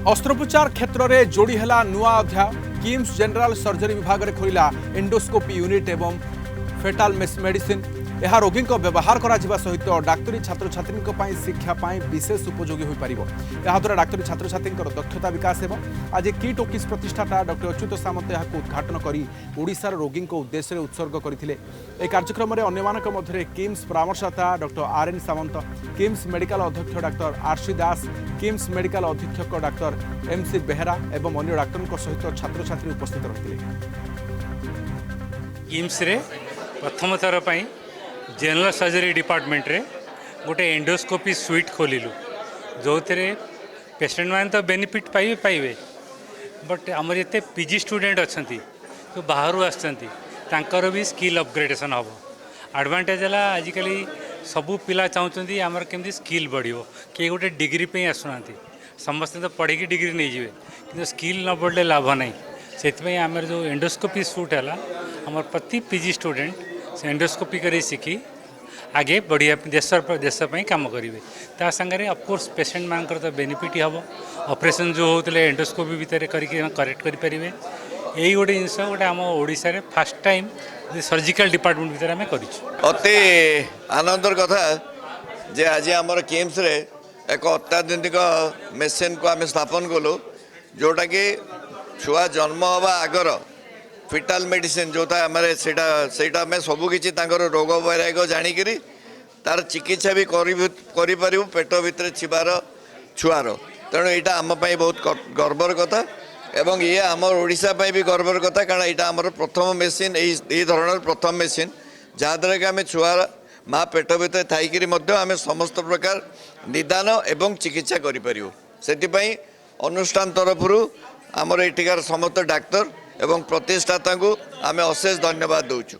अस्त्रोपचार क्षेत्र में जोड़ी है नुआ अध्याय। किम्स जनरल सर्जरी विभाग में खोलिला एंडोस्कोपी यूनिट एवं फेटाल मेडिसिन। यह रोगी व्यवहार करा सहित डाक्तरी छात्र छात्री शिक्षापी विशेष उपयोगी हो पार। याद्वारा डाक्तरी छात्र छात्री दक्षता विकास हो। आज किट ओकिस प्रतिष्ठाता डॉ अच्युत सामंत यह उद्घाटन कर ओडिशार रोगी उद्देश्य उत्सर्ग करते। कार्यक्रम में अन्य मध्य किम्स परामर्शदाता डॉ आर.एन. सामंत, किम्स मेडिकल अध्यक्ष डॉ आर.सी. दास, किम्स मेडिकल अधीक्षक डॉ एम.सी. बेहरा एवं अन्य डाक्तर सहित छात्र छात्री उपस्थित रही। किम्स रे प्रथम थर पर जनरल सर्जरी डिपार्टमेंट रे गोटे एंडोस्कोपी स्वीट खोलू जो थे पेसेंट मैंने तो बेनिफिट पाइबे बट आमर ये पीजी स्टूडेंट अच्छा तो बाहर आसर भी स्किल अपग्रेडेशन हम एडवांटेज है। आजिकल सबू पिला चाहते आमर केमती स्किल बढ़ो किए गोटे डिग्री पे आसुना समस्ते तो पढ़ी डिग्री नहीं जाए कि स्किल न बढ़ले लाभ नहीं से आम जो एंडोस्कोपी सूट है आमर प्रति पीजी स्टूडेंट से एंडोस्कोपी कर शिखी आगे बढ़िया देशपाई कम करेंगे ता सागर अफकोर्स पेसेंट मान तो बेनिफिट हम ऑपरेशन जो होते एंडोस्कोपी भितर करेक्ट करेंगे। यही गोटे जिन गोटे आम Odisha fast time surgical department भितर आम कर अति आनंदर कथा जे आज आमर किम्स रे एक अत्याधुनिक मेसीन को आम स्थापन कलु जोटा कि छुआ जन्म हवा आगर फिटाल मेडिसिन जो सेटा आम सबकि रोग वैराग जाणिक तार चिकित्सा भी करूँ पेट भितर छिबार छुआर तेणु यहाँ आमपाई बहुत गर्वर कथा एवं ये आम ओडिशा भी गर्वर कथा कारण यहाँ आमर प्रथम मेसीन यही धरण प्रथम मेसीन जहाद्वारा कि आम छुआर माँ पेट भितर थी आम समस्त प्रकार निदान एवं चिकित्सा करूँ से अनुष्ठान तरफ आमर एठिकार समस्त डाक्तर एवं प्रतिष्ठाता को आम अशेष धन्यवाद दौचु।